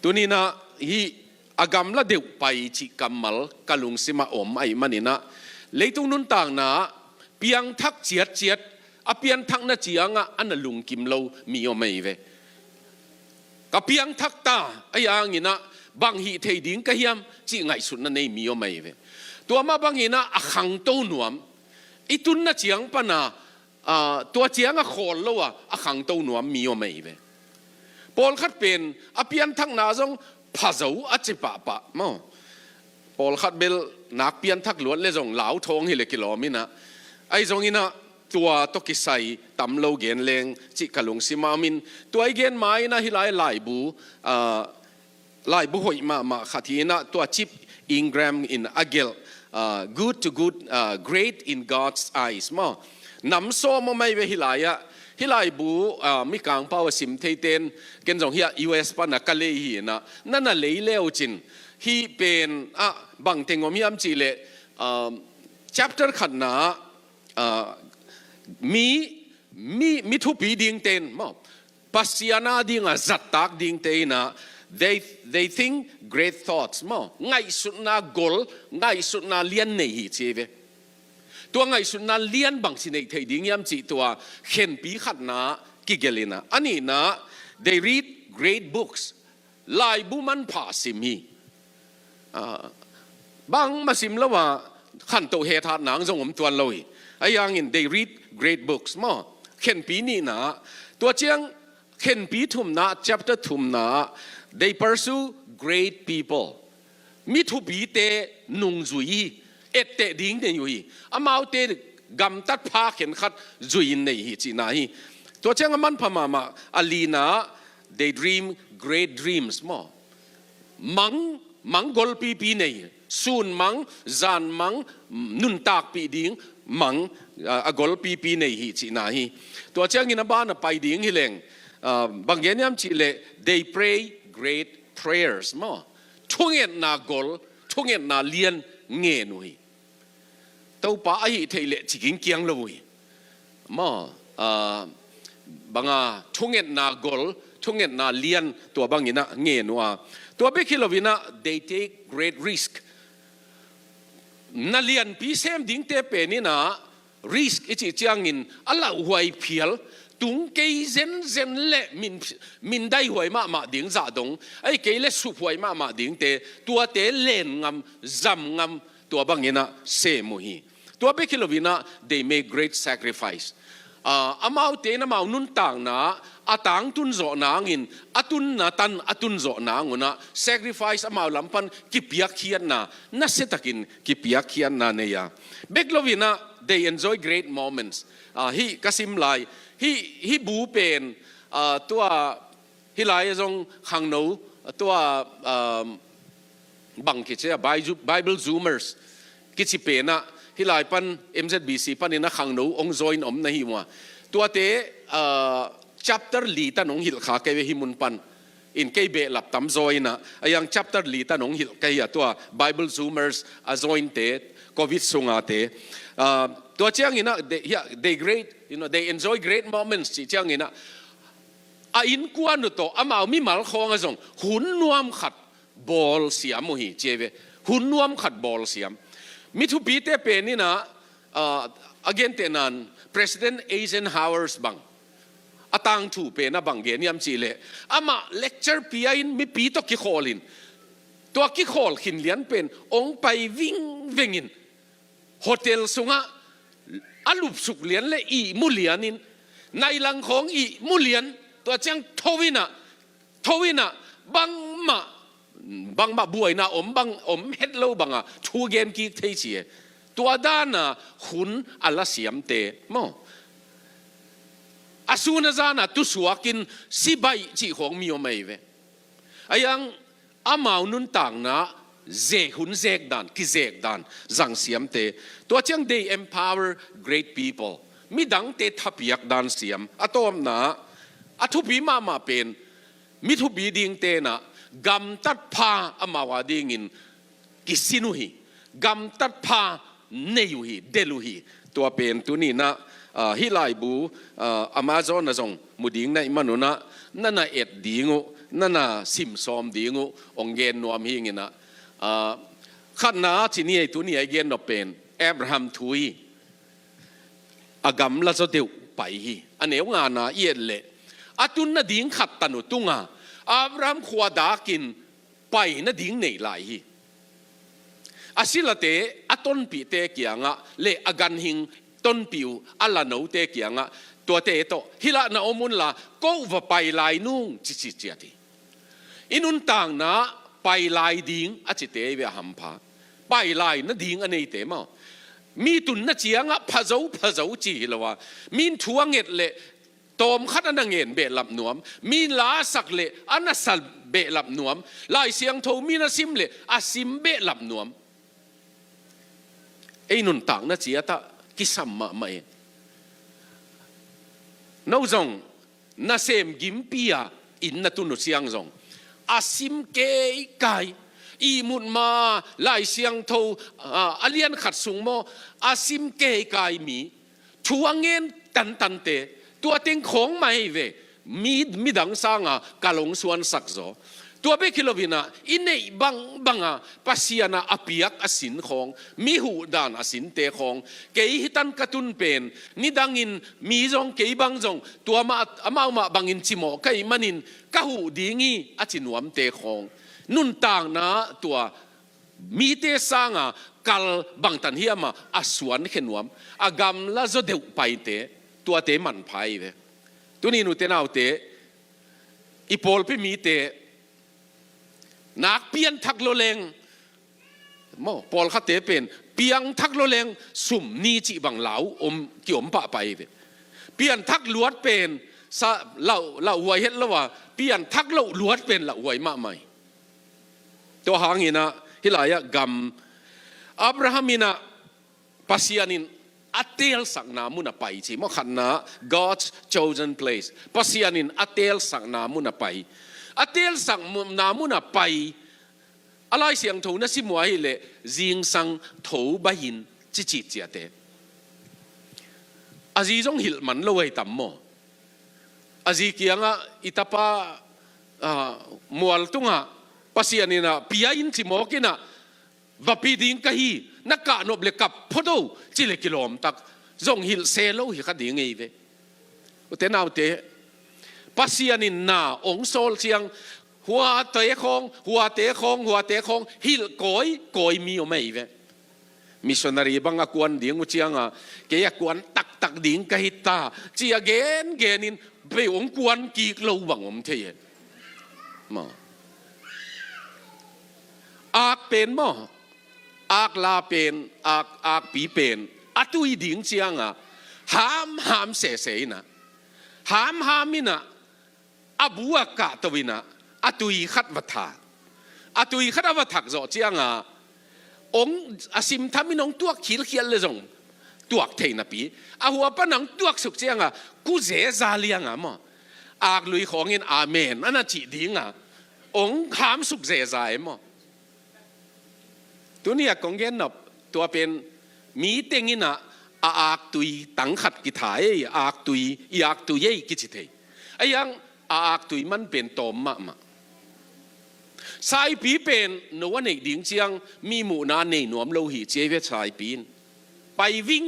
ตัวนี้นะฮีอากรรมละเดียวไปจิกรรมมัลกะลุงสิมาอมไอมันนี่นะเลยตรงนู้นต่างนะเปียงทักเจียดอเปียงทักน่ะเจียงอ่ะอันนั้นลุงกิมเรามีเอาไม่เวกับเปียงทักตาไอ้ยังงี้นะบางฮีเทดิ้งก็ยังจีไงสุดนั่นไม่มีเอาไม่เวตัวมาบางฮีนะขังโตนวมอีตุนน่ะเจียงปะนะตัวเจียงอ่ะขอลแล้วอ่ะขังโตนวมมีเอาไม่เวปอลขัดเป็นอเปียงทักนาจงพาเจ้าอาจิปะมั้งปอลขัดเบลนักเปียงทักล้วนเลยจงเหลาทองฮิเลกิโลมินะไอ้จงนี้นะตัวตกิใส่ตำโลเกนเลงจิกะลุงสิมามินตัวไอเกนไม้นะฮิไลบูหอยมาขัดทีนะตัวชิปอิงแกรมอินอาเกลgood to good great in God's eyes มั้งน้ำส้มไม่เวฮิไลอะฮิไลบูมีกางเป้าสิมเทเตนเกนจงเฮีย US ปะนักเลฮีนะนั่นน่ะเลยเลวจินฮีเป็นบางเทงอมีอัมจีเลchapter ขัดนะมีทุปีดิ่งเต็นมั้งปัสยานาดิ่งจัดตักดิ่งเต็นนะ they think great thoughts มั้งไงสุดน่ากลไงสุดน่าเลียนในหีเจเวตัวไงสุดน่าเลียนบางสิ่งในไทยดิ่งยามจีตัวเข็นปีขัดนะกิเกลินะอันนี้นะ they read great books ลายบุมันผ่าสิมีบางมาสิมแล้วว่าขันโตเฮธาหนังทรงผมตัวเลยไอ้ยังอิน they read great books มั้งเข็นปีนี้นะตัวเจียงเข็นปีทุ่มนะ chapter ทุ่มนะ they pursue great people มีทุบีเตนุงจุยเอตเตดิ้งเตยุยอามาเตกำตัดพาเข็นขัดจุยในหิจีนาฮีตัวเจียงมันพม่าอาลีนะ they dream great dreams มังกอลปีเนี่ยซูนมังจานมังนุนตากปีดิ้งมังกอลปีเนี่ยหิจีนาฮีตัวเจ้ากินบ้านไปดิ้งฮิเลงบางอย่างยามจีเล they pray great prayers มั้งทุ่งเงินนากอลทุ่งเงินนาเลียนเงี้ยนุยตัวป้าไอ้เทเลจิกินเกียงเลยมั้งบางทุ่งเงินนากอลทุ่งเงินนาเลียนตัวบางอย่างเงี้ยนัวตัวเบคิโลวินะ they take great risk นาเลียนปีเซมดิ้งเตเปนี่นะ risk อิจิจังอินอัลลาหวยเพียลตุงเกยเซนเล่มินได้หวยมาดิ้งจ่าดงไอ้เกยเล่สุหวยมาดิ้งเตตัวเตเล่นงำจำงำตัวบางอย่างเซมุฮีตัวเบคิโลวินะ they make great sacrifice อามาเตนะมานุนต่างนะอาต่างตุนโจนางอินอาตุนนะตันอาตุนโจนางอุนะ sacrifice อามาลำพันกิปยักเขียนนะนัสเซตักินกิปยักเขียนนะเนี่ยเบคิโลวินะ they enjoy great moments ฮีกสิมไลฮีบูเป็นตัวฮีไลจงขังโนตัวบังกิจเนี่ย Bible Zoomers กิจเป็นนะฮิไลปัน MZBC ปันนี่นะขังโนองจอยนอมนะฮิวะตัวเตchapter ลีตันองหิลขาเกยหิมุนปันอินเกยเบลับตำจอยนะยัง chapter ลีตันองหิลเกยตัว Bible Zoomers อจอยนเตโควิดสุงาเตตัวเจ้างี้นะ they great they enjoy great moments จีเจ้างี้นะอินกวนนุโตอามามีมัลคองอ่ะจงหุ่นนวมขัดบอลเสียมุฮีเจเวหุ่นนวมขัดบอลเสียมมิทุปีเตเปนี่นะagain เตนัน President Eisenhower's บังอาตังถูเปนะบังเกนยามจีเลอามา lecture ปีอินมีปีตกิโคลินตัวกิโคลขินเลียนเป็นองไปวิ่งอินโฮเทลสุงะอาลุบสุกเลียนเลยอีมุเลียนินในหลังของอีมุเลียนตัวเจ้าทวินะบังมาบวยนะบังเฮ็ดโลบังทูเกนกีเทเชียตัวด้านน่ะหุ่นอัลลาเสียมเตมออาสูนจานะตุสวกินสิใบจีของมีอไม่เวไอ้ยังอามานุนต่างนะเจหุ่นเจกดานกิเจกดานจังเสียมเตตัวเจ้า they empower great people มีดังเตทับยักดานเสียมอะตอมนะอะทุบีมาเป็นมิทุบีดิ่งเตนะกำตัดพาอามาวาดิ่งินกิสินุฮีกำตัดพาเนยุฮีเดลุฮีตัวเป็นตัวนี้นะฮิไลบูAmazon นะจงมุดิ่งในมนุษย์นั่นน่ะเอ็ดดิ่ง นั่นน่ะซิมซอมดีงูองเกนนวมหิงินะขันนาที่นี่ตัวนี้ไอเกนเราเป็นอับราฮัมทุยอากำละจะเดียวไปฮีอันนี้งานน่ะเย็นเลยอาตุนน่ะดิ้งขัดตันุตุงอ่ะอับราฮัมขวาดากินไปน่ะดิ้งเหนื่อยไหลฮีอาศิลเตอต้นปีเตเกียงะเลอากันหิงต้นปิวอัลลาโนเตเกียงะตัวเตโตฮิละนาอมุนละก็ว่าไปลายนุ่งจิจิเจียดีอินุนต่างนะไปลายดิ้งอาจิเตเวหัมพาไปลายน่ะดิ้งอันนี้เตมามีตุนน่ะเจียงะพะเจ้าจีละวะมีนทัวเง็ดเลตอมขัดอันเงินเบลับนวมมีลาสักเลอันนั้นสัลเบลับนวมลายเสียงโทมีน่ะซิมเลอาซิมเบลับนวมไอ้นุนต่างน่ะเจียตะกิสัมมาไม่น้องจงน่ะเซมกิมปียอินน่ะตุนุเสียงจงอาซิมเกยไกอีมุนมาลายเสียงโทอาเลียนขัดสุงโมอาซิมเกยไกมีชัวเงินตันเตตัวเต็งของไม่เวมีดังสร้างกาลงส่วนสักโซตัวเบคิโลวินาอินเนบังปัสยานาอภิยักอสินของมีหูดานอสินเตของเกยฮิตันกตุนเป็นนิดังอินมีจงเกยบังจงตัวมาบังอินจิโมเกยมันินกะหูดีงี้อจินวมเตของนุนต่างนะตัวมีเตสร้างกัลบังตันเฮียมาอสวนเขนวมอากำละจะเดือไปเตตัวเตมันไพ่เวตัวนี้นุเตนเอาเตอีโพลไปมีเตนักเปียนทักโลเลงมอปอลขัดเตเป็นเปียงทักโลเลงสุ่มนีจิบังเหลาเกี่ยวมปะไปเปียนทักลวดเป็นซะเราหวยเห็นแล้วว่าเปียนทักเราลวดเป็นเราหวยมาใหม่ตัวหางนี่นะฮิลายะกัมอับราฮัมินะปัสยานินอัตเตลสักนามุนไปจีมขันนะ God's chosen place ปัสยานินอัตเตลสักนามุนไปอัตเตลสังนามุนไปอะไรเสียงถูนัสิมัวฮิเลจิงสังถูบะหินจิจิเจเตอาจีจงหิลมันเลยตั้มโมอาจีเกียงอิตาปามัวตุงะปัสยานินะพิยาอินจิโมกินะวับปีดิงกะฮีนักกะนบเลกับพอดูจิเลกิโลมตักจงหิลเซโลฮิคัดยังไงเวอุเตนเอาเตปัสยานินนาองโซลเชียงหัวเตะคงฮิลกอยมีอไม่เวมิชชันนารีบังกวนดิ่งอุเชียงเกียกวนตักดิ่งกะฮิตาจียเกนินไปองกวนกีกโลบังอมเทียมาอากเป็นมออากลาเป็นอากปีเป็นอตุยดิ่งเชียงหามเสนะหามมินะอบัวกะตวินะอตุยขัดวัฏอตุยขัดวัฏจอเจียงองอาซิมทำมินองตัวขีลเขียนเลยจงตัวเทนปีหัวปนังตัวสุกเจียงกูเจซาเลียงมออากลุยของเงินอาเมนอันนั้นจีดิ่งองหามสุกเจซายมอตัวนี้ของเงินนับตัวเป็นมีเต็งอินะอากตุยตังขัดกิถายอากตุยกิจิเทไอ้ยังอากตุยมันเป็นตอมมาสายปีเป็นนวันเอกดิ่งเชียงมีหมู่นาในหนวมโลหิตเจเวสายปีนไปวิ่ง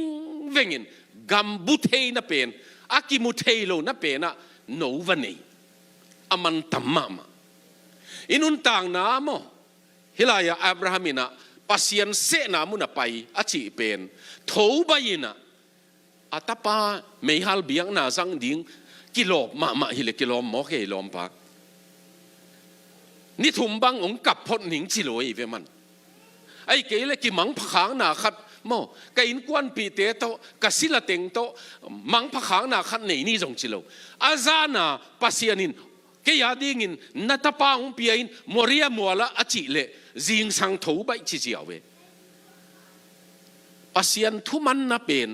เวงินกัมบุเทน่ะเป็นอากิมุเทโลน่ะเป็นโนวันเอกอามันตัมมาอินุนต่างน้ำฮิลายาอับราฮัมินะปัสยันเสนามุนไปอาชีเป็นทูบายินะอัตปาไม่ฮัลเบียงนาสังดิ่งกิโลมาฮิเลกิโลมอเกลอมปานี่ทุ่มบังองกับพดหนิงจิโลอีเวมันไอ้เกลกิมังผางนาขัดโมกอินกวนปีเตโตกสิละเต็งโตมังผางนาขัดไหนนี่จงจิโลอาซานาปัสยานินเกียดิ่งินนัตปาองเปียนมอริยมัวละอาจิเลจิงสังทูใบจิจิเอาเวปัสยันทุมันนับเป็น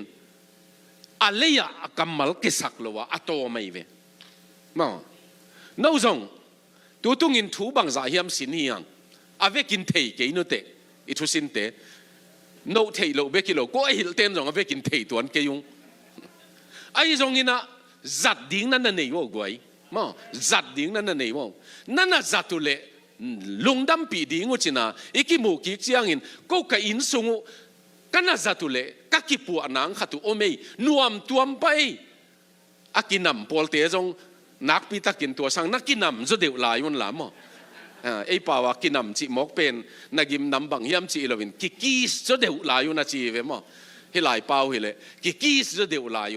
อะไรอะกัมมัลกิสักโลวะอัตโตไม่เวมาโน้จงตัวตุงินทูบังใจเฮียมสินเฮียงอาเวกินเทยเกยนุเตอิทุสินเตโนเทยโลเวกิโลก็ไอหิลเต้นจงอาเวกินเทยตัวนั้นเกยุงไอจงอินะจัดดิ่งนั่นนั่นเองว่าไง มั้งจัดดิ้งนั่นนี่มั้งนั่นน่ะจัดตุเล่ลุงดำปีดิ้งว่าจีน่ะอีกิมูกิกเจียงอินก็กะอินซุงกันน่ะจัดตุเล่กักกิปัวนังขัดโอเมย์นวมตัวมไปอากินนำพอลเตจงนักปีตะกินตัวสังนักกินนำจะเดือดลายมันหลามมั้งไอ้ป่าวกินนำจีมกเป็นนักยิมนำบางยามจีเราเป็นกิกีสจะเดือดลายนะจีเวมั้งให้หลายเป่าให้เลยกิกีสจะเดือดลาย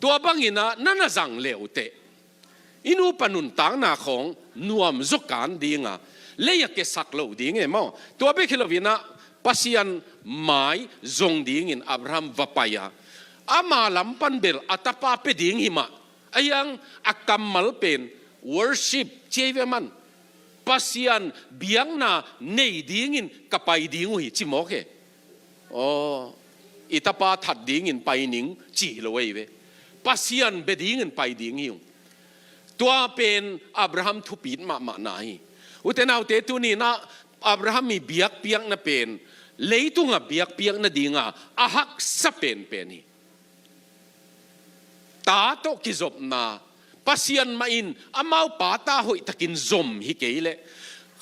ตัวบางอินะนั่นน่ะจังเลวเตอินูปนุนต่างนาของนวมจุกการดีงาเลยอยากเกสักเหลาดีไงมั้งตัวเบคิลวินะปัสยันไม้จงดีงินอับราฮัมวปายาอามาลำปันเบลอัตปาเปดิงหิมะอายังอักกัมมัลเป็น worship เจเวมันปัสยันเบียงนาเนยดีงินกับไปดีงุยจิโมเกอ๋ออิตาปาถัดดีงินไปนิงจีโลเวปัสยันเบดีงินไปดีงิวตัวเป็นอับราฮัมทุปิดมาไหนอุตนาอุเตตุนีนะอับราฮัมมีเบียกเปียงนะเป็นเลยตุงะเบียกเปียงนะดีงะอาฮักสเปนเป็นนี่ตาโตกิจบนาปัสยันมาอินอามาปาตาหอยตะกินจมฮิเกเล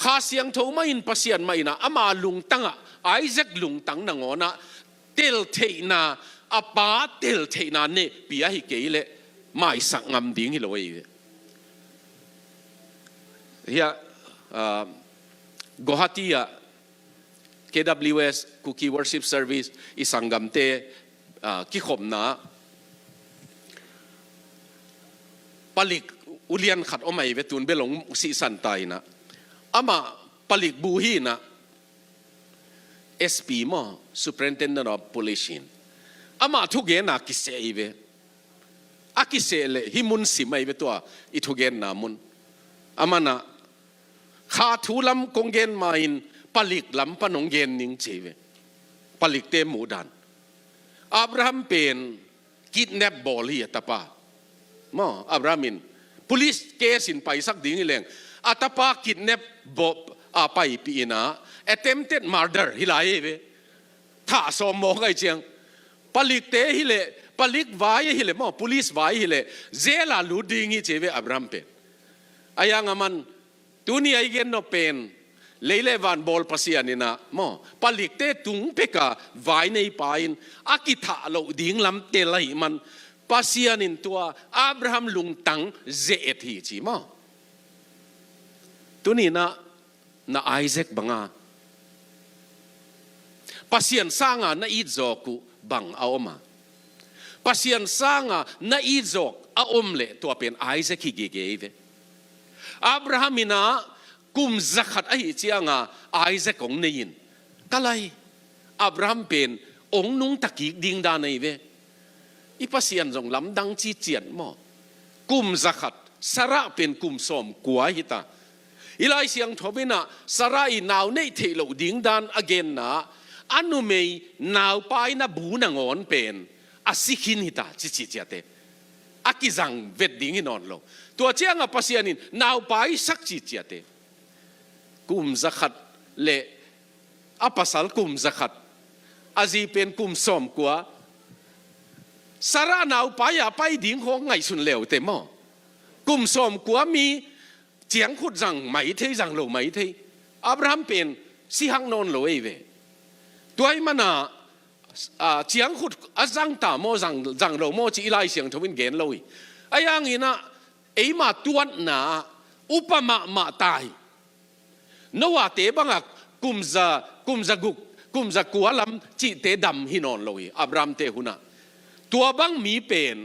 ข้าเสียงโทมาอินปัสยันมาอินะอามาลุงตังอะไอแซคลุงตังนางอนะเตลเทนาอาปาเตลเทนาเนปียฮิเกเลไม่สักงามดิ้งฮิโลเอเฮียGuwahati KWS Cookie Worship Service isang gamte kikhom na palik ulian khat omai vetun belong si santai na ama palik buhi na SP mo Superintendent of Police ama thugen na kiseive akisele himun simai vetwa ithugen na mun ama naข้าทูลำกงเกนมาอินผลิกลำปนงเกนนิงเจเวผลิกเตมูดันอับราฮัมเป็นกิดแนบบอลีตาปาหม้ออับรามิน police case สินไปสักดิ้งเลี้ยงอัตปากิดแนบบไปปีน่ะ attempted murder ฮิลายเวถ้าสมมองไอ้เจียงผลิกเตฮิเลผลิกไว้ฮิเลหม้อ police ไว้ฮิเลเจลาลูดิ้งฮิเจเวอับราฮัมเป็นอายังมันตัวนี้ไอ้เกนโนเป็นเลยเลวันบอลปัสยานินะมอผลิตเตตุงเปกะไว้ในป่ายนอากิทาโลดิ้งลำเตลัยมันปัสยานินตัวอับราฮัมลุงตังเจเอทีจีมอตัวนี้นะไอแซคบังอาปัสยานสร้างนะอีจอกุบังเอามาปัสยานสร้างนะอีจอกเอาเละตัวเป็นไอแซคฮิเกเกเวอับราฮัมนะกุมซักขัดไอ้เจียงไอแซคของเนียนก็เลยอับราฮัมเป็นองค์นุ่งตะกี้ดิ่งดานในเวอีปัสยันจงลำดังจีเจียนมอกุมซักขัดสระเป็นกุมสมกัวหิตาอีไลเสียงทบินะสระอีนาวในเทโลดิ่งดานอเกนนะอันนู้เมย์นาวไปนะบูนังอนเป็นอาศิขินหิตาจิจิเจเตอากิจังเวดดิ่งนอนโลตัวเจ้าปัสยานินนาวไปสักจิตเจเตกุมซักขัดเละอาปัสสัลกุมซักขัดอาจีเป็นกุมสมกัวสาระนาวไปไปดิ่งของไงสุนเลวเต็มอกุมสมกัวมีเจียงขุดจังไม่เทจังโลไม่เทอับราฮัมเป็นสิหังนอนโลเอเวตัวไอ้มันเจียงขุดจังตาโมจังโลโมจีไลเสียงทวินเกนโลยไอ้ยังงี้นะไอ้มาตัวน่ะอุปมาตายนว่าเตบังกุมจะกัวลำจิเตดำหินอนเลยอับรามเตหุนะตัวบังมีเป็น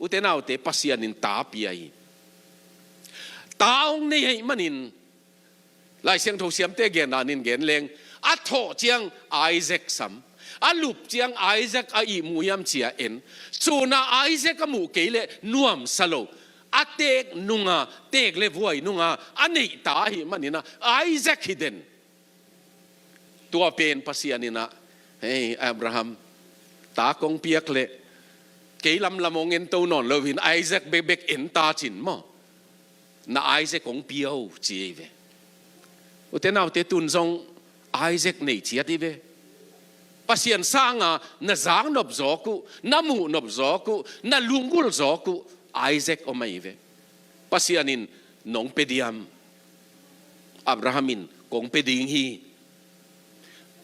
อุเตนาอุเตปัสยานินตาปีไอตาองนี่ให้มันินลายเสียงโทเสียมเตเกนานินเกนเลงอัทโธเจียงไอแซคซัมอันลุบเจียงไอแซคอีมูยามเจียเอ็นส่วนไอแซคมูเกเลนวมสโลอาเตกนุงาเตกเลววยนุงาอันนี้ตาหิมันนี่นะไอแซคฮิเดนตัวเป็นปัสยานินะเฮ้ยอับราฮัมตากงเปียกเลเกลำละมงเงินตัวนอนเลวินไอแซคเบกเอ็นตาจินมั้งน่าไอแซคของเปียวจีเวอุเทนเอาเตตุนซงไอแซคนี่เชียดีเวปัสยันสร้างน่าจางนบจอกุน่ามูนบจอกุน่าลุงกุลจอกุไอแซคออกมาอีเวป pasianin nong pediam Abrahamin kong peding hi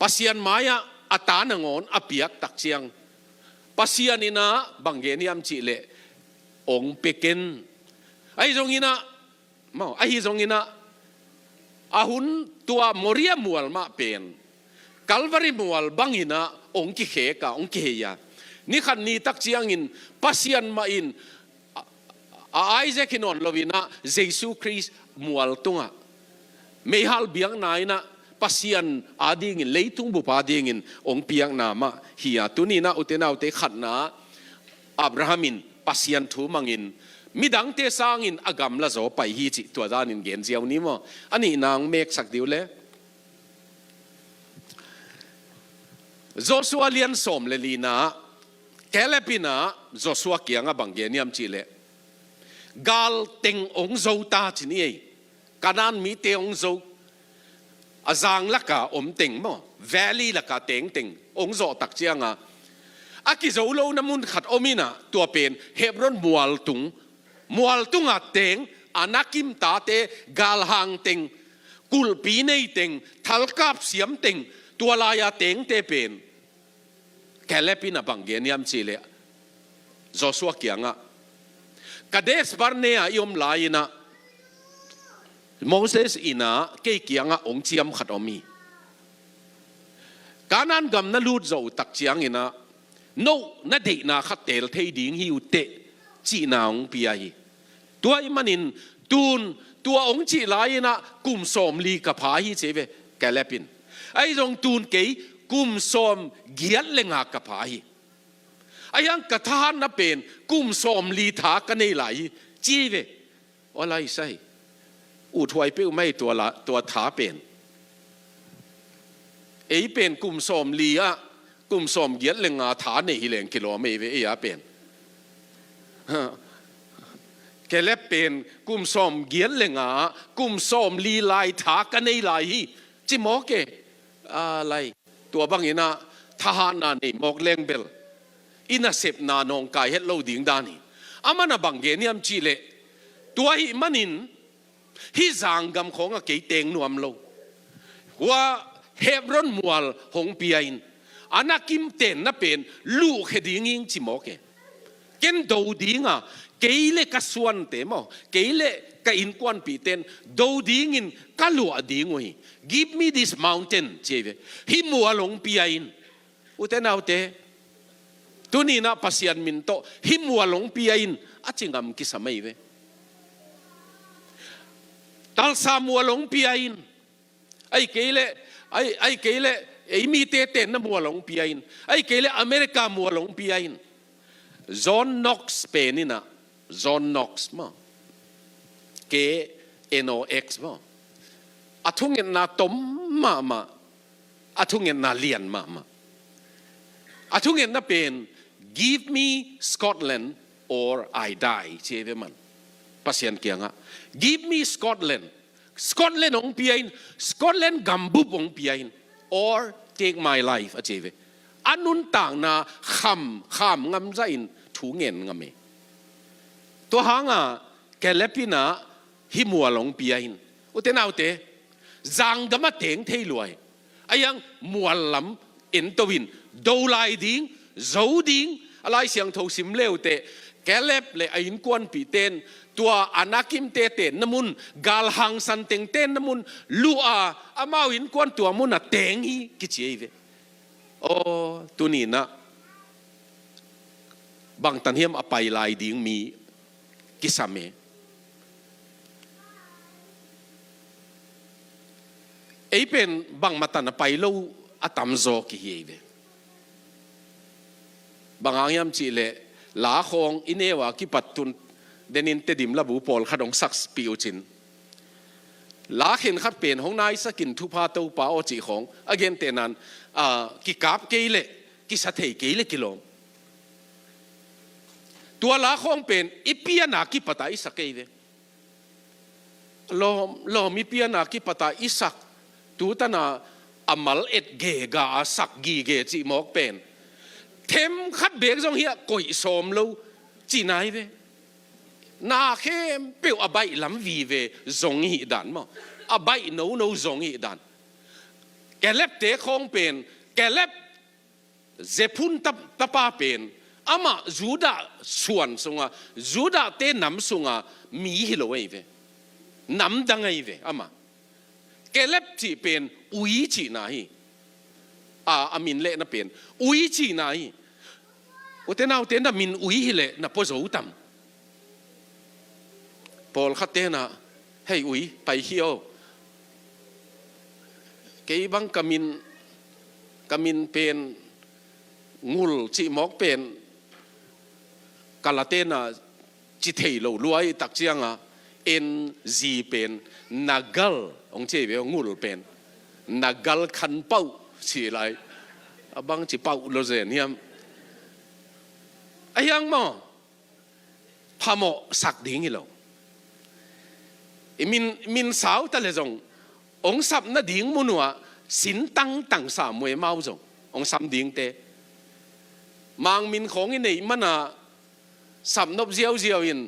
pasian maya atanangon apiak takchiang pasianina banggeniam chile ong peken ai zongina mau ai zongina ahun tua moria mual ma pen Calvary mual bangina ong ki kheka ong ki ya ni khan ni tak chiangin pasian ma in Isaac hinon lovina Jesus Christ mual tunga mehal biang naina pasian ading in leitung bu pading in ong piang nama hiya tunina utena ute khatna Abrahamin pasian thu mangin midang te sangin agam la zo pai hi chi tua danin gen jiaw ni mo ani nang mek sak diu le Joshua lian som le lina kelepina Joshua kianga banggeniam chile gal teng ong zo ta chini kanan mi te ong zo azang laka om teng mo valley laka teng ong zo tak chianga aki zo lo namun khat omina tua pen Hebron mual tung a teng anakim ta te gal hang teng kulpi nei teng thalkap siam teng tua laya teng te pen kelepina banggeniam chile Joshua kianga Kades Barnea iom laina Moses ina ke kianga ong chiam khat omi kanan gam na lut zo tak chiang ina no na de na khat tel thei ding hi ute chi na ong piai tua imanin tun tua ong chi laina kum som li ka pha hi cheve kalepin ai jong tun ke kum som giat lenga ka pha hi ayang kathan na pen kum som li tha ka nei lai chive olai sai u thwai pe mai tua tha pen ei pen kum som li a kum som giat lenga tha nei hi leng kilo me ve e a pen kelep pen kum som giat lenga kum som li lai tha ka nei lai hi chi mo ke a lai tua bangina thahan na nei mok leng bel ina sep na nong kai het lo ding dani amana banggeniam chile tua hi manin hi zangam khong a ke teng nuam lo wa Hebron mual hong piain anakim ten na pen lu khedinging chimoke ken do dinga keile ka suan te mo keile ka in kwan pi ten do ding in kalu ading oi give me this mountain cheve hi mual hong piain utenaute tunina pasian minto hi mual hong piain achingam kisamai ve tal samual hong piain ai keile ei mi te ten na mualong piain ai keile America mualong piain John Knox penina John Knox ma KNOX ma athungen na tom ma athungen na lian ma athungen na pen give me Scotland or I die cheve man pasian kianga give me Scotland ong piain Scotland gambu ong piain or take my life acheve anun tang na kham ngam zain thu ngen ngame to hanga kelepina himualong piain utenaute zang gama teng thei luai ayang mualam entowin dolai ding zoding alai siang tho sim leute kelep le ain kwan pi ten tua anakim te ten namun gal hang san teng ten namun lua amau in kwan tua mun a teng hi kichieve o tunina bang tan hiam apai lai ding mi kisame ei pen bang matan apai lo atam zo ki hieve bangangyam chi le la khong inewa ki patun denin te dim labu pol khadong saks piuchin la khin khat pen hong nai sakin thu pha to pa o chi khong again tenan ki kap keile ki sathei keile kilom tua la khong pen ipiana ki pata isakeve lo mi piana ki pata isak tu tana amal et ge ga sak gi ge chi mok pen thêm khát bếc trong hiện cội xóm lâu chỉ nói về นาเข้มเปียวอใบลำวีเวจงหิดันมั้งอใบโนโนจงหิดันแกเล็บเตะคงเป็นแกเล็บเจพุนตะปาเป็นอามาจูดาส่วนสุงาจูดาเตะน้ำสุงามีฮิโลเอเวน้ำดังไอเวอามาแกเล็บจีเป็นอุยจีนาฮีอามินเล่นะเป็นอุยจีนาฮีอุเทนาอุเทนดามินอุยฮิเล่นะพอจูตัมพอลขัดเตนะให้อุยไปเที่ยวเกี่ยบังกามินเป็นงูจีมอกเป็นกาลเตนะจิเทโลรวยตักเจียงเอ็นจีเป็นนักกัลองเจเวงูเป็นนักกัลขันเป้าสิไรบังจีเป้าโลเซนเนี่ยไอ้ยังมั้งพาโมสักดิ่งอีหลงมินสาวแต่ละจงองสับน่ะดิ่งมุนัวสินตั้งสามมวยเมาจงองสับดิ่งเตมังมินของอินนี่มันสับนบเจียวอิน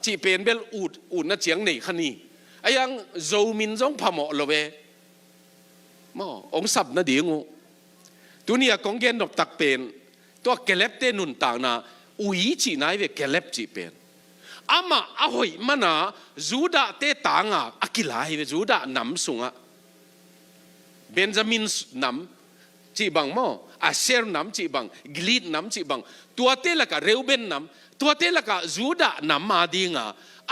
จีเป็นเบลอูดน่ะเจียงนี่ขันนี่ไอ้ยังโจมินจงพาโมโลเวมอองสับน่ะดิ่งตัวนี้ของเกณฑ์ดอกตักเป็นตัวเกล็บเตนุนต่างน่ะอุยจีนายเวเกล็บจีเป็นอามาอาหอยมันจูดาเตต่างอากิลายเวจูดาน้ำสุงเบนจามินน้ำจีบังมั้งอาเซร์น้ำจีบังกลีดน้ำจีบังตัวเตละกะเรวเบนน้ำตัวเตละกะจูดาน้ำมาดี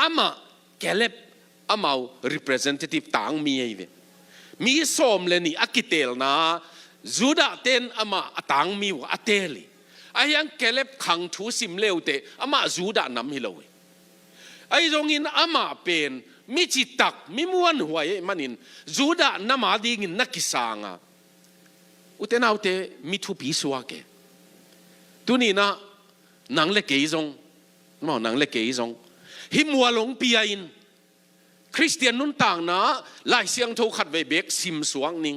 อามาเกล็บอามา representative ต่างมีไอเวมีสมเลนี่อากิเตลนะจูดาเตนอามาต่างมีว่าอาเตลีไอ้ยังเกล็บขังทูสิมเลวเตอามาจูดาน้ำฮิโลเวไอ้ตรงนี้อามาเป็นมิจิตักมิมวนหัวมันอินจูดาน้ำมาดีงินนักกิสังอุเทนาอุเตมิทุปีสวะเกตัวนี้นะนังเล็กเกยจงมั้งนังเล็กเกยจงหิมัวหลงปีอินคริสเตียนนุ่นต่างนะไล่เสียงโทขัดเวเบกซิมสวงนิง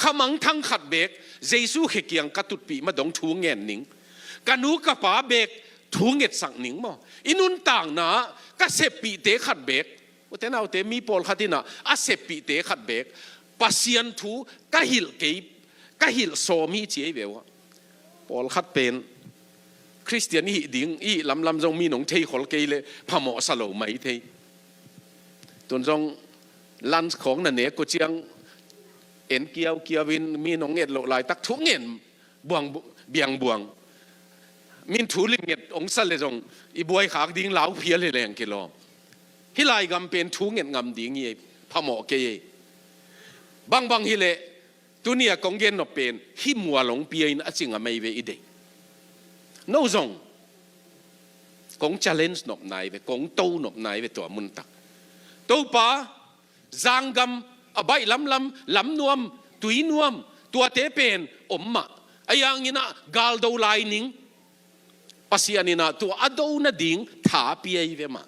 ขมังทั้งขัดเบกเยซูเขกียงกัตุปีมาดงทูเงินนิงกันูกะป๋าเบกทูเงินสังนิงมั้งอินุนต่างนะก็เสพปีเตะขัดเบกว่าแต่เราเตมีปอลขัดที่น่ะอาเสพปีเตะขัดเบกปัสยันทูก็หิลเกยก็หิลโซมีเจียเววปอลขัดเป็นคริสเตียนอีดิ่งอีลำจงมีหนงเทยขอลเกยเลยพะหมอสโลไม่เทยตัวจงลันของนั่นเนี่ยก็เจียงเอ็นเกียววินมีหนงเงียดโลลายตักทุกเงียนบวงเบียงบวงมินถูลิมเงียดองค์สั่นเลยจงอีบวยขากดิ่งเหลาเพียเลยแรงกิโลฮิไลกำเป็นทุกเงียดงำดิ่งยี่พะหมอเกยบางฮิเลตัวเนี่ยกงเย็นนเป็นฮิมัวหลงเปียนอจิงไม่เวอีเดโนจงกง challenge นบไหนเวกงโตนบไหนเวตัวมุนตักโตป้าจางกำใบลำนวมตุยนวมตัวเตเป็นอมมะไอ้ยังงี้นะกาลดูไลนิงปัสยานินะตัวอดูนดิ่งถาเปียเวมา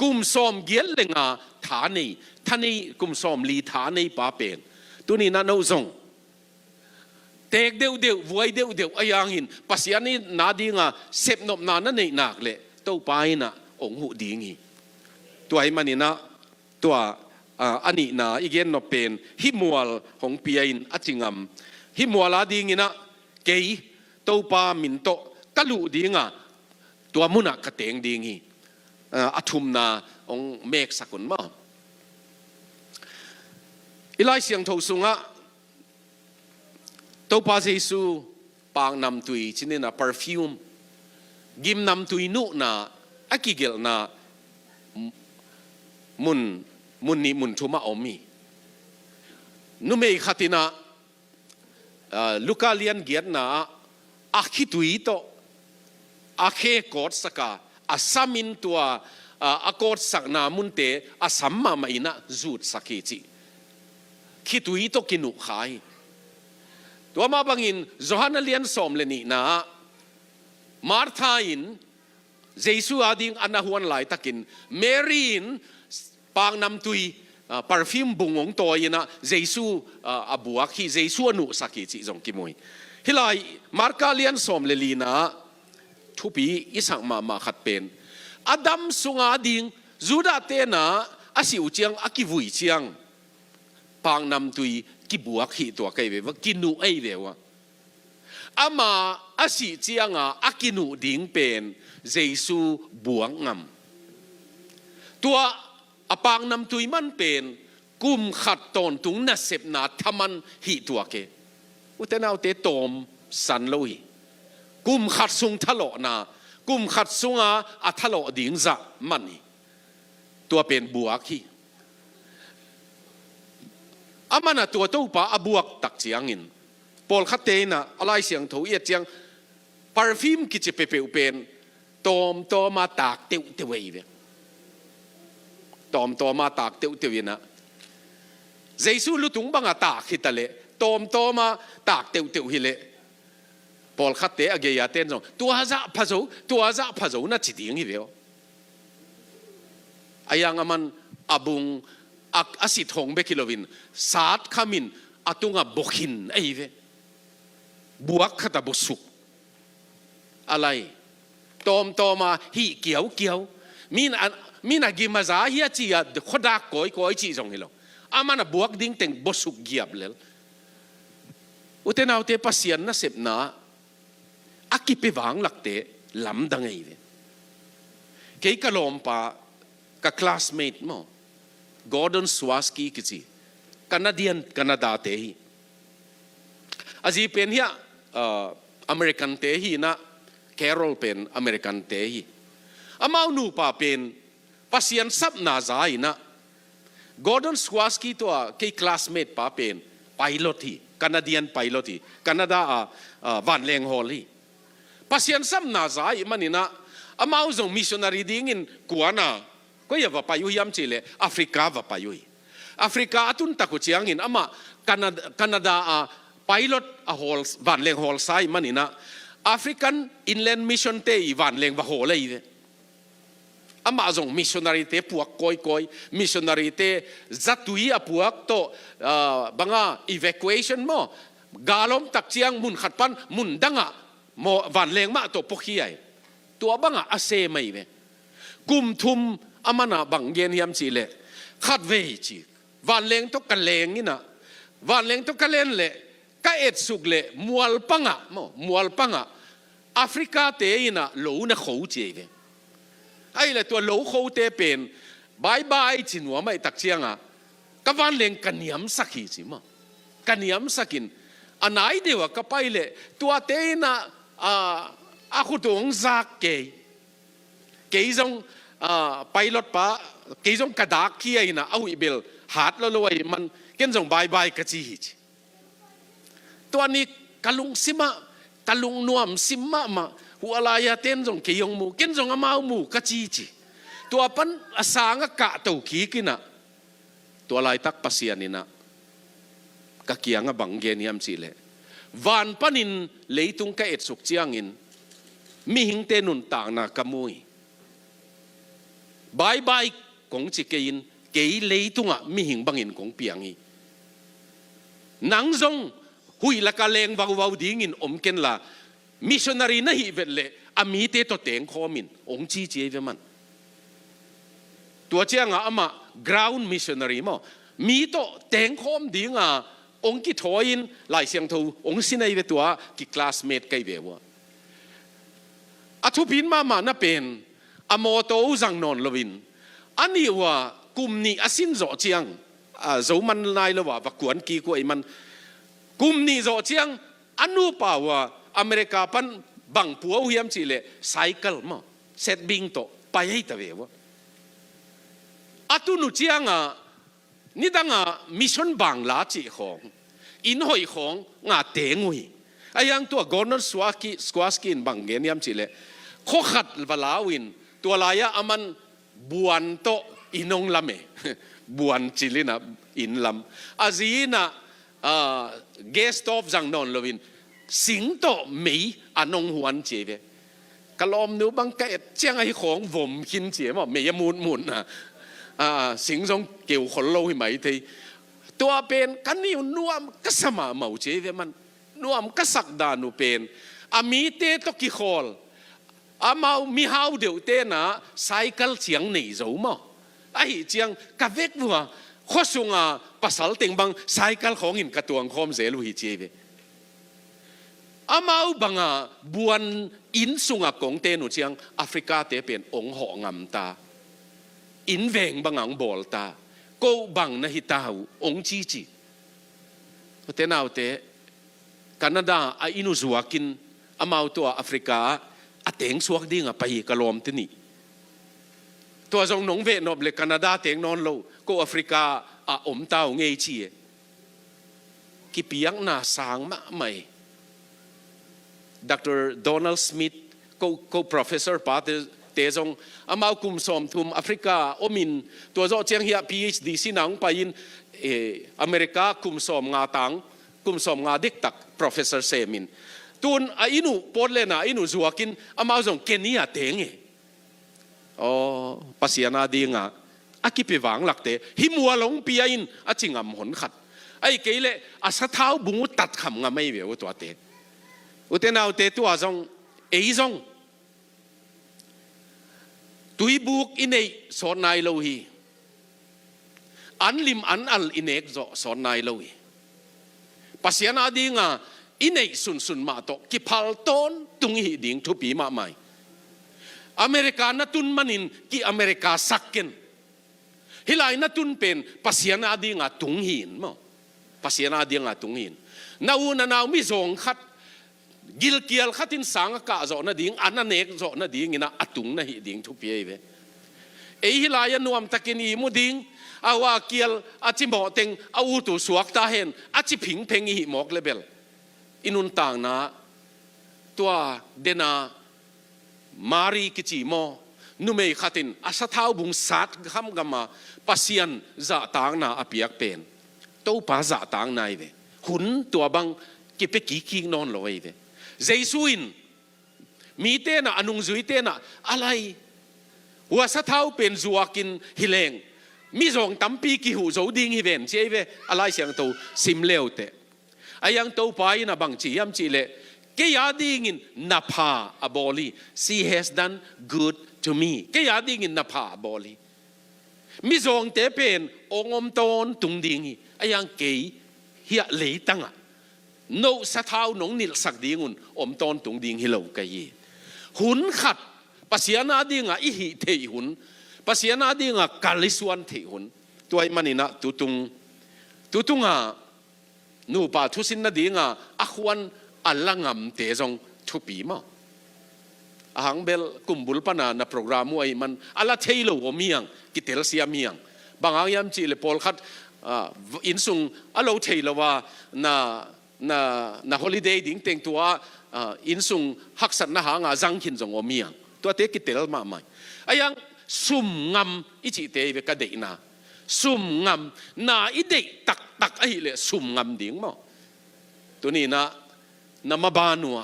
กุมสอมเกียลเลงาฐานีท่านี้กุมสอมลีฐานีป้าเป็นตัวนี้นะโนซงเตกเดียววัวเดียวไอ้ยังหินปัสยานีนาดิ่งเสพนบนานั่นเองนักเลยตัวไปนะองหูดิ่งตัวไอ้มันนี่นะตัวอันนี้นะอีกอย่างนเป็นฮิมัวของปีอินอจิงฮิมัวลาดิ่งนะเกยตัวป้ามินโตกะลุดิ่งตัวมุนักกระเตงดิ่งอัทุมนาองเมฆสกุลมาอีไลเสียงทูสุงตัวป้าเยซูปางนำตุยชินนะ perfume กิมนำตุยนุนะอากิเกลนะมุนนี่มุนทุมาอมีนุเมย์ขัตินะลูกาเลียนเกียรนะอาคิตุยโตอาเคกอดสกาอาสามินตัวอากอดสักนามุนเตอาสัมมาไม่นะจูดสักจีคิตุยโตกินุขายตัวมาบังอินโจฮันเลียนสอมเลนีนะมาร์ธาอินเยซูอาดิงอันนาฮวนไหลตะกินเมรีนปางนำตุยperfume บุงงตัวยินะเยซูอบัวขี้เยซูนุสักจีจงกิมวยฮิไลมาร์กาเลียนสอมเลลีนะทุปีอิสังมาขัดเป็น อดัมสุงาดิงจูดาเตนะอาศิวเจียงอากิวุยเจียงปางนำตุยกิบัวขีตัวไกเวว่ากินูไอเววะอามาอาศิเจียงอากินูดิงเป็นเยซูบวงงำตัวอปางนำตุยมันเป็นกุมขัดตอนตุงนัสเสพนาทำมันหีตัวเกอุตนาเตตอมสันลุยกุมขัดสุงทะเลาะนากุมขัดสุงอาทะเลาะดิ่งจะมันนี่ตัวเป็นบวกขี้อามันตัวตู้ป่าอบวกตักเจียงอินปอลขัดเตนะอะไรเสียงถูเอียดเจียงปาร์ฟิมกิจเปเปอุเป็นตอมตัวมาตากเตวเตวีเวตอมตัวมาตากเตวเตวีนะเยซูลุตุงบังอาตากฮิตาเลตอมตัวมาตากเตวเตวฮิเลปอลขัดเตะเกียร์เต้นส่งตัวจะพะโจน่ะจิตยังฮิเวลอายังมันอบุงอาศิทงเบกิโลวินสาดขมินอาตุงบกินไอเวบวกขัดบุสุกอะไรตอมตัวมาฮีเกี่ยวมีนักกิมาซาเฮียจีอะขดักก้อยจีส่งฮิโลอามันบวกดิ้งเต็งบุสุกเกียบเลยอุตนาเตปัสยันนะเสพนาอากิไปวางหลักเตะลำดังไงเว้เกี่ยกลอมปะกับคลาสเมทมั้งกอร์ดอนสวาสกี้กิจิแคนาดาเตะอาจีเป็นเฮียอเมริกันเตะนะแคโรลเป็นอเมริกันเตะอามาหนูปะเป็นปัสยันซับนาซายนะกอร์ดอนสวาสกี้ตัวเกี่ยคลาสเมทปะเป็นไพลอตที่แคนาเดียนไพลอตที่แคนาดาวันเลงฮอลลี่pasien sam na zai manina amau zong missionary ding in kuana ko ya va payu yam chile africa va payu africa atun ta ko chiang in ama canada a pilot a hall van leng hall sai manina african inland mission te van leng va hol ei ama zong missionary te puak koi missionary te zatui a puak to banga evacuation mo galom tak chiang mun khatpan mun danga mo van leng ma to pokhiai tua banga ase mai ve kum thum amana banggen hiam chi le khat ve chi van leng to kan leng ni na van leng to kalen le ka et suk le mual panga africa te ina lo na khou che ve ai le to lo khou te pen bye chin wa mai tak chianga ka van leng kaniam sakhi chi ma kaniam sakin anai dewa ka paile tua te na aku tong zak ke zong pilot pa ke zong kadak ki ai na au ibel hat lo loi man ken zong bye ka chi hi to ni kalung nuam sima ma hu alaya ten zong ke yong mu ken zong amau mu ka chi to pan asanga ka to ki kina to lai tak pasianina ka kianga banggen yam chi le van panin leitung ka et suk chiangin mi hingte nun tang na kamui bye kong chi kein ke leitunga mi hing bangin kong piangi nang zong hui la ka leng wau dingin omken la missionary na hi vetle ami te to teng khomin ong chi ve man tua chianga ama ground missionary mo mi to teng khom dingaองค์กิทอินหลายเสียงทูองค์สินัยเวตัวกิคลาสเมทไกเววะอัทุพินมาน่ะเป็นอโมโตจังนอนลวินอันนี้ว่ากุมนี้อสินโจเจียงโจมันนายละว่ากวนกีกวยมันกุมนี้โจเจียงอันนู้ป่าวว่าอเมริกาปันบังปัวเฮียมจีเลไซเคิลมั้งเซตบิงโตไปให้ตะเววะอัตุนุเจียงนี่ดังมิชชั่นบางลาจีของอินหอยของงาเตงุยไอ้ยังตัวกอนนสวาสกินบางเงียมจีเลโคขัดวลาวินตัวลายะอามันบวนโตอินงลำบวนจิลินะอินลำอาจีนะเกสต์อฟจังนอนลวินสิงโตมีอนงหวนเจเวกะลอมนูบังเกตเจียงไอ้ของผมคินเจียมั้งเมียมุนนะสิงสงเกี่ยวคนโลหิไหมทีตัวเป็นกันนี่นวมก็สมาเมาเจเวมันนวมก็สักดานุเป็นอามีเตตกิคอล อามามีฮาวเดียวเต้นะไซเคิลเสียงหนีจู่มั้งไอ้เจียงกับเวกบัวข้อสุงาภาษาเต็งบังไซเคิลของอินกระตัวงคอมเซลุฮิเจเวอามาบังบวนอินสุงากงเตนุเจียงแอฟริกาเตเป็นองค์หองำตาอินเวงบังบอลตาโกบังนะฮิตาหูองจีจีเตนเอาเตแคนาดาอินุสวากินอามาตัวแอฟริกาเต็งสวกดิ้งไปกะลอมที่นี่ตัวจงนงเวนอบเลยแคนาดาเต็งนอนโลก็แอฟริกาอมเต้าเงยชีกิเปียงน่าสางมะไม่ดร.โดนัลด์สมิธก็ professor ปาเตจงอามาคุมสมทุมแอฟริกาอมินตัวจอเจียงเฮีย PhD สินังไปยินอเมริกาคุมสมงาตังคุมสมงาดิกตัก professor เซมินตุนอินูปอดเลนะอินูจัวกินอามาจงเกเนียเตงปัสยานาดีงากิปิวังหลักเตหิมัวหลงปีอินจิงามหนขัดไอ้เกลเลสะเท้าบุงตัดคำงาไม่เววตัวเตอุเทนเอาเตตัวจงจงตุยบุกอินเอสอนนายโลฮีอันลิมอันอัลอินเอกสอนนายโลฮีปัสยานาดีงาอินเอสุนมาโตกิพัลตอนตุงหิดิ่งทุปีมาใหม่อเมริกานัตุนมันินกิอเมริกาสักกันฮิลายนัตุนเป็นปัสยานาดีงาตุงหินมั้งปัสยานาดีงาตุงหินนาอูนามิซงขัดกิลเกียลขัดินสังกะโจนาดิ่งอันนั้นเอกโจนาดิ่งนะอตุงนะหิดิ่งทุปีเวฮิลายนวมตะกินีมุดิ่งอาวาเกียลอาจิหมอเต็งอาอูตุสวกตาเห็นอาจิผิงเพงหิหมอกเลเบลอินุนต่างนะตัวเดนามารีกิจิโมนุเมย์ขัดินอาสะเท้าบุงสัตคำกำมาปัสยันจะต่างนะอภิยักเป็นตัวป้าจะต่างนายเวหุ่นตัวบังกิเปกิกินอนลอยเวเจสุอินมีเตนะอนุงจุยเตนะอะไรหัวสะเท้าเป็นจัวกินฮิเลงมีจงตั้มปีกิหูโจดิ่งฮิเวนเจเวอะไรเสียงตัวซิมเลวเตไอ้ยังตัวไปนะบางจียมจีเล่แกยาดิ่งินนับพาอบอลี she has done good to me แกยาดิ่งินนับพาอบอลีมิจงเตเป็นองอมตอนตุงดิ่งไอ้ยังเกยเฮียเลยตั้งอ่ะโนสะเท้าหนงนิลสักดิ่งุนอมตอนตุงดิ่งฮิโลกะยีหุนขัดปัสยานาดิ่งอ่ะอิหิเทหุนปัสยานาดิ่งอ่ะกาลิสวันเทหุนตัวไอ้มันนี่นะตุตุงอ่ะนูป่าทุสินนาดิ่งอ่ะอควันอัลลังมเตจงทุปีมาหังเบลกุมบุลปนานะโปรแกรมมวยมันอัลละเทโลวมียงกิเตลเซียมียงบางอย่างจีเลปอลคัดอินซุงอัลโลเทโลว่านะฮอลิเดย์ดิ่งเต็งตัวอินซุงฮักสันนะหางจังขินจงวมียงตัวเตกิเตลมาใหม่ไอ้ยังซุ่มงำอิจิเตเวกะเดนะซุ่มงำนาอิเดตักไอ้เลซุ่มงำดิ่งมาตัวนี้นะนามาบานัว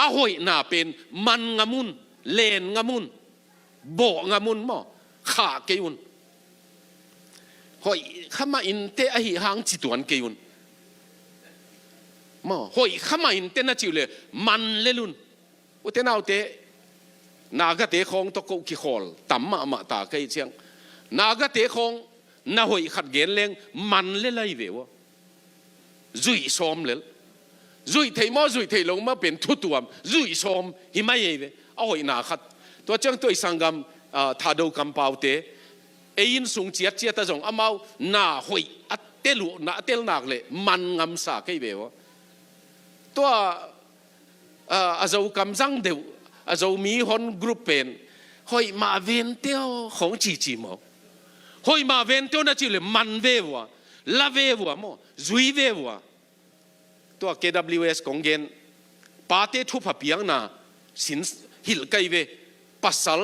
อาหอยนาเป็นมันงามุนเลนงามุนโบงามุนมั้งขาเกยุนหอยข้ามาอินเตอหิหางจิตวนเกยุนมั้งหอยข้ามาอินเตน่าจิวเลยมันเลลุนอุเทนเอาเตนากะเตคงตะกุกิขอลตั้มมาตาเกยเชียงนากะเตคงนาหอยขัดเกณฑ์เลงมันเลไลเววจุยซ้อมเลยจุยเทมอจุยเทลงมาเป็นทุตัวมจุยซ้อมหิมะเย่เวเอาหอยนาขัดตัวจังตัวสังกัมทาดูกัมปาวเตเอินสุงเจียตะจงอามาหน้าหอยอัตเตลุนาเตลนักเลยมันงำสาเกยเววตัวอาจจะกำจังเดียวอาจจะมีคนกรุ๊ปเป็นหอยมาเวนเตียวของจีมอหอยมาเวนเตียวน่าจิเลยมันเววะลาเววะมั้งจุยเววะตัว KWS ของเกนปาเตทุบเปียงน่ะสินหิลไกเวปัสสัล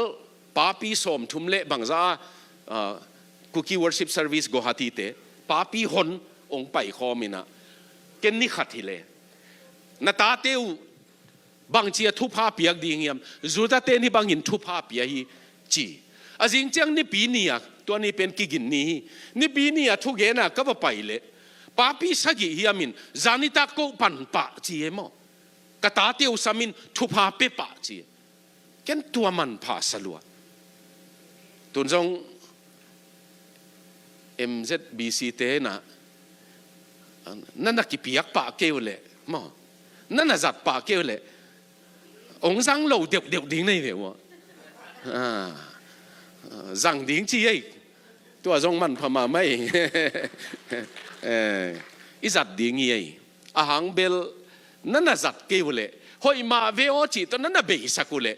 ปาปีสมทุมเละบังซาคุกกี้วอร์ชิปเซอร์วิสโกฮาตีเตปาปีหนองไปคอมินะเกนนี่ขัดหิเลนาตาเตวบางเชียทุบผ้าเปียกดีเงียมจูตาเตนี่บางหินทุบผ้าเปียฮีจีอาจริงจังนี่ปีนี้ตัวนี้เป็นกิกินนี่ปีนี้ทุกเกน่ะก็ไปเลยปาปีสกิฮิอามินจานิตาโกปันปะจีเอมอกระตาเตียวสามินทุพาเปปะจี กันตัวมันพาสลัวตุนจงMZBC เตนะนั่นนักกิเปียกปากเกลเลยมั้งนั่นน่ะจัดปากเกลเลยองค์สังโลเดียวดิ้งนี่เดียวสังดิ้งจี้ไอ้ตัวจงมันพม่าไม่อีจัดดิ้งไอ้อาหารเบลนั่นน่ะจัดเกลเลยหอยมาเวอจีตอนนั้นน่ะเบสักุเลย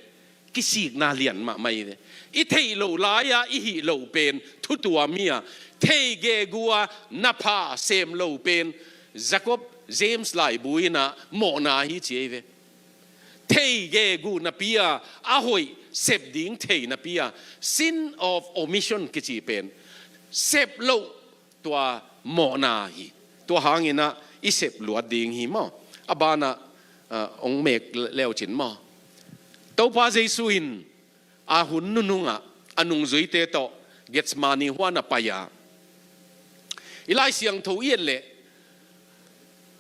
กิสิกนาเลียนมาไม่เนี่ยอีเทโลลายาอีหิโลเป็นทุตัวเมียเทเกกัวนภาเซมโลเป็นจักรเจมส์ไลบุยนะโมนาฮิเจเวเทเกกูนปียอาหอยเซบดิ้งเทนปีย sin of omission กิจิเป็นเซบโลตัวโมนาฮิตัวหางนะอีเซบหลวดดิ้งฮิมออบานะองเมกเลวจินมอตัวพาเจสุอินอาหุนนุงอ่ะอนุงจุยเตโตเกตมานีหัวนับไปยาอีไลเสียงทูเอียนเละ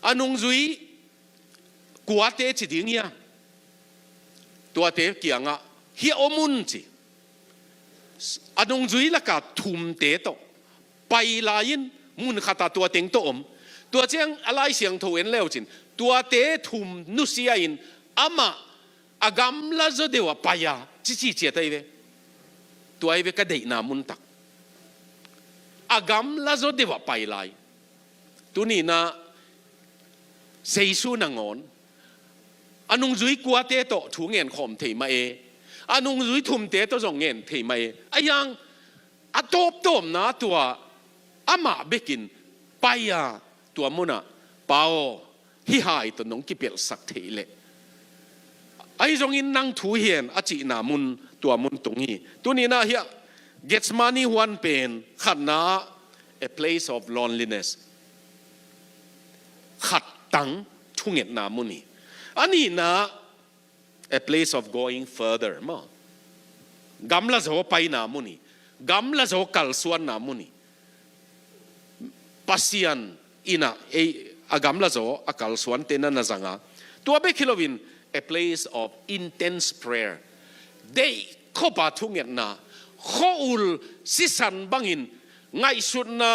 อนุงจุยกัวเตจิดิ้งเนี่ยตัวเตเกียงอ่ะเฮียอมุนจิอนุงจุยละกาทุ่มเตโตไปลายินมุนขัดตัวเต็งโตอมตัวเจียงอะไรเสียงทูเอ็นเลวจินตัวเตทุ่มนุเซียอินอามาอากามลาโจเดวะปายาจิเจตไอเวตัวไอเวก็ได้นามุนตักอากามลาโจเดวะไปไลตัวนี้นะเซซูนังอนอนุงจุยกัวเตโตถูเงินขอมเทมาเออนุงจุยทุ่มเตโตจงเงินเทมาเอไอยังอตบตมนะตัวอามาเบกินไปยาตัวมุนะเปาฮิหายตัวน้องกิเปียสักเทเลไอ้จงอินนั่งถูเหียนอจินามุนตัวมุนตรงนี้ตัวนี้นะเฮีย gets money one pain ขัดนะ a place of loneliness ขัดตังทุ่งเงินนามุนีอันนี้นะ a place of going further มั้งกำลังจะไปนามุนีกำลังจะกัลส่วนนามุนีปัสยันอินะกำลังจะกัลส่วนเตนันนะจังอ่ะตัวเบคิโลวินa place of intense prayer ได้ข้อปาทุกอย่างนะข้ออุลสิสันบังอินไงสุดนะ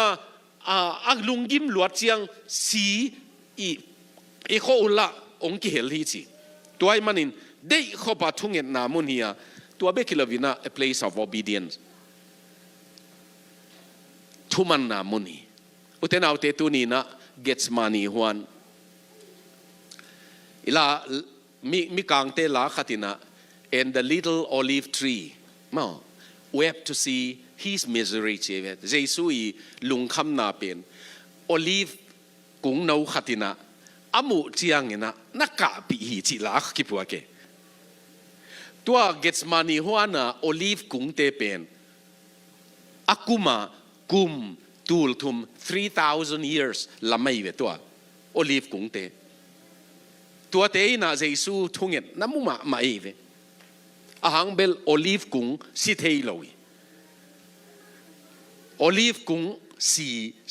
อักลุงกิมหลวดเจียงสีอีข้ออุลละองค์กิเฮลีจีตัวไอ้มันอินได้ข้อปาทุกอย่างนะมุนียตัวเบคิลวินะ a place of obedience ทุมันนะมุนีอุตเทนเอาเตตุนีนะ gets money ฮวนอีลามีกางเตลาขัดินะ and the little olive tree มั้ง we have to see his misery เจเวเจสุยลุงคำนาเป็น olive กุ้งนูขัดินะอามุเจียงเนะนักกะปีหิจิลาคิปัวเกตัว gets money หัวนะ olive กุ้งเตเป็นอากุมากุมตูลทุม 3,000 years ละไม่เวตัว olive กุ้งเตตัวเตยน่ะเจสูทุ่งเงินน้ำมุมาไม่เวอาหารเบลโอลิฟกุ้งสิเทโลยโอลิฟกุ้ง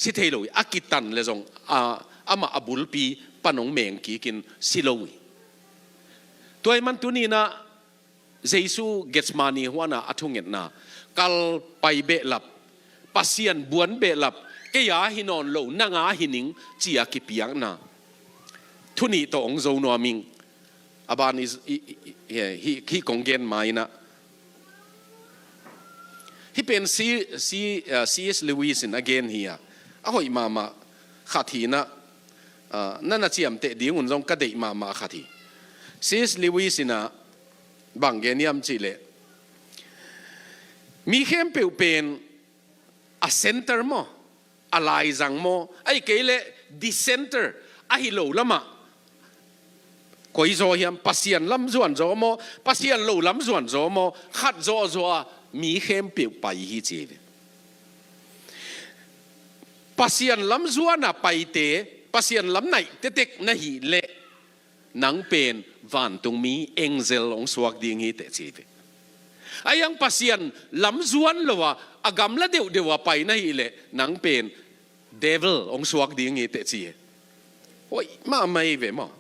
สิเทโลยอากิตันเลยจงอามาอบุลปีปนงเมงกีกินสิโลยตัวมันตัวนี้นะเจสูเกตมานีหัวน่ะทุ่งเงินน่ะกัลไปเบลับปัสยันบวนเบลับเกียหินอนโลนางาหินิงจีอากิเปียงน่ะทุนี่ตัวองค์โจนัวมิงอาบานิฮีกงเกนมาอินะฮีเป็นC.S. Lewis in again here อ่ะหอยมาขัดทีนะนั่นน่ะเจียมเตะดิ้งอุ่นจงกระเดยมาขัดที C.S. Lewis นะบางเกนยามจีเลมีเข้มเปลี่ยวเป็นa center มั้งอะไรจังมั้งไอ้เกลthe center อ่ะฮิโลละมาก็อีโซเฮียมปัสยันลำส่วนโจโมปัสยันโลลำส่วนโจโมขัดโจมีเข้มเปียกไปฮีจีปัสยันลำส่วนน่ะไปเตะปัสยันลำไหนเด็กๆน่ะฮีเละนังเป็นวันตรงมีเอ็งเซลองสวกดิ่งฮีเตจีไอ้ยังปัสยันลำส่วนละว่าอากำละเดียวไปน่ะฮีเละนังเป็นเดวิลองสวกดิ่งฮีเตจีโอ้ยมาไม่เวมั้ง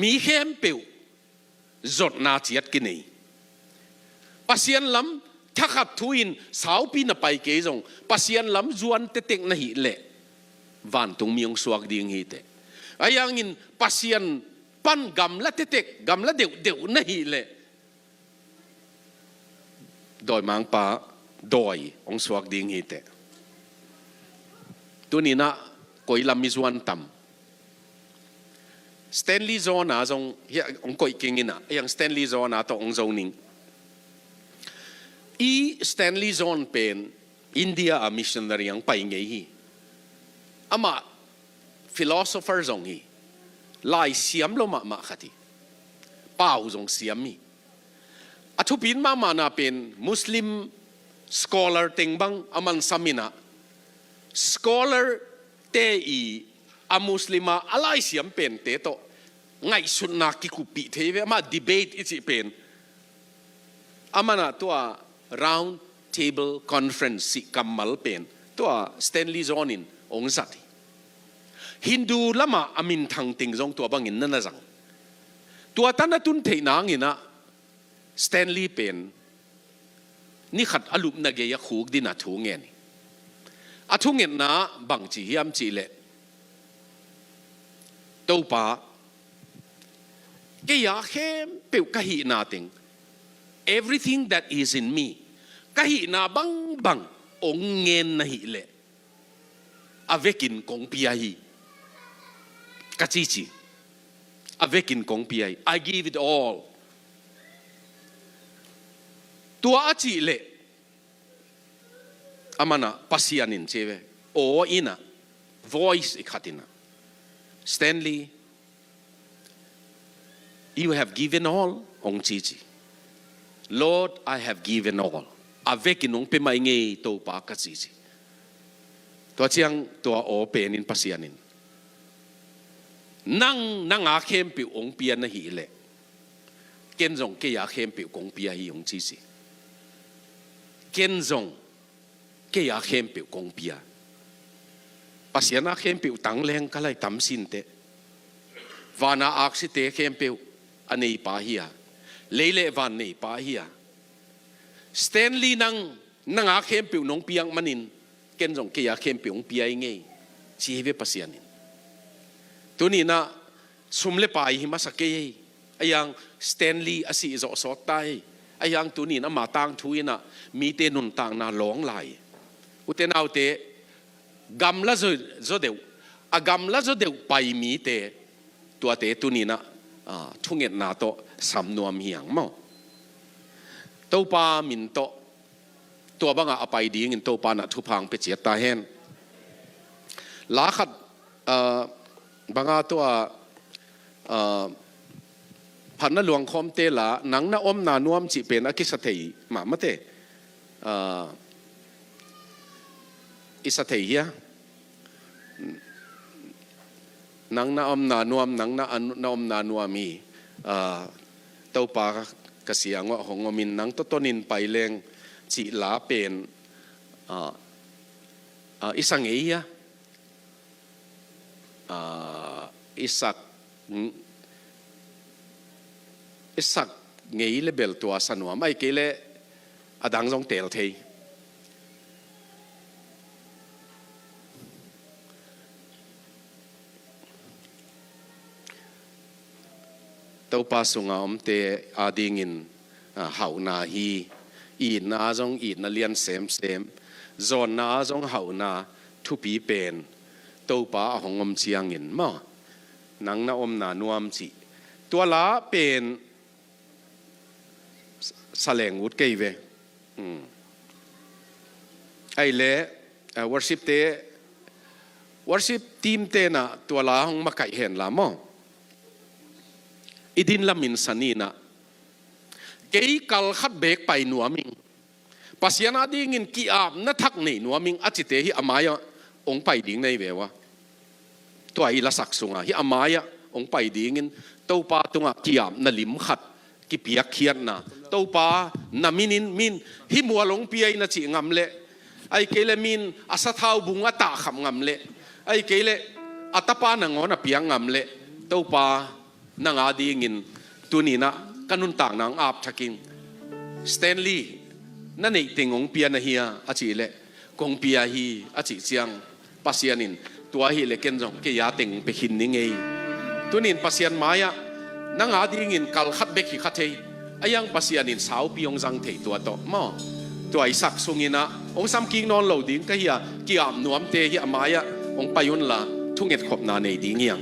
มีเข้มเปียวจดนาจีดกินนี่ pasian lam thakhat thuin saupi na pai ke jong pasian lam zuan te tek na hi le van tung miong suak ding hi te ayang in pasian pan gam la te tek gam la deu na hi le doi mang pa doi ong suak ding hi te tu ni na koi lam mi zuan tam Stanley Zona zong ya ong koi kingina yang Stanley Zona to ong zoning Stanley Zone pen India a missionary ang pai ngai hi ama philosopher zong hi lai siam lo ma khati pau zong siam mi athu pin ma na pen Muslim scholar teng bang aman samina scholar te I a muslima alai siam pen te to ngai sun na ki ku pi the ma debate ichi pen amana to a round table conference si kamal pen to a Stanley Zonin ong sati Hindu lama amin thang ting zong to bangin na zang to tan tun the nang ina Stanley pen ni khat alup na ge ya khuk din a thu nge ni a thu nge na bang chi hiam chi le tâu pa cái giá khem biểu cái hi na ting everything that is in me cái hi na bang bang ong ngen na hi le avekin kong pia hi kachichi avekin kong pia I give it all tua achi le amana pasianin cheve o ina voice ikhatina Stanley, you have given all, ong chichi. Lord, I have given all. Avec inong pemai nge to pa ka chichi. To chiang to o penin pasianin. Nang a khem pi ong pia na hi le. Ken zong ke ya khem pi kong pia hi ong chichi. Ken zong ke ya khem pi kong pia. Pasiana khem piu tang leng kalai tam sin te vana aksi te khem piu anei pa hiya leile van nei pa hiya Stanley nang a khem piu nong piang manin ken jong ke ya khem piu ong piai ngei chi ve pasianin tuni na sumle pai hi masake ayang Stanley asi zo so tai ayang tuni na matang thuina mi te nun tang na long lai uten autte gam la zo deu a gam la zo deu pai mi te tua te tu ni na thunget na to sam nuam hiang mo to pa min to tua banga apai ding in to pa na thu phang pe che ta hen la khat banga to phan na luang khom te la nang na om na nuam chi pen a ki sa thei ma ma te isa thei hiya nang na om na nuam nang na om na nuami tau pa kasiang wa hongomin nang totonin paileng chi la pen isang iya isak ngei le bel tua sanwa mai kele adang jong tel thei tau pa sunga om te adingin hau na hi I na jong I na lian sem zon na jong hau na thu pi pen tau pa hongom chiangin ma nang na om na nuam chi tua la pen saleng ut kei ve ai le worship team te na tua la hong makai hen la mo idin lamin sanina kei kal khat bek pai nuaming pasiana dingin ki ap na thak nei nuaming achite hi amaya ong pai ding nei vewa to ai la sak sunga hi amaya ong pai dingin to pa tunga ki ap na lim khat ki piak khian na to pa na min hi mualong piai na chi ngam le ai kele min asathau bunga ta kham ngam le ai kele atapa na ngona piang ngam le to pa nang adingin tunina kanun tang nang ap thaking สแตนลีย์นั่นเองติงองเปียนะเฮียอาจีเล่กงเปียฮีอาจีเจียงปัสยานินตัวฮีเล็กเกนจงเกียติงไปหินนิงเอตัวนินปัสยานมายะนังอาดิงินกัลขัดเบกิขัดเฮอายังปัสยานินสาวปีองจังเทตัวโตมอตัวไอสักสุงินะองซ้ำกิงนอนเหล่าดิ้งก็เฮียกี่อ่ำนวมเตะเฮียมายะองไปยุนละทุ่งเอ็ดขบนาในดิ้งยัง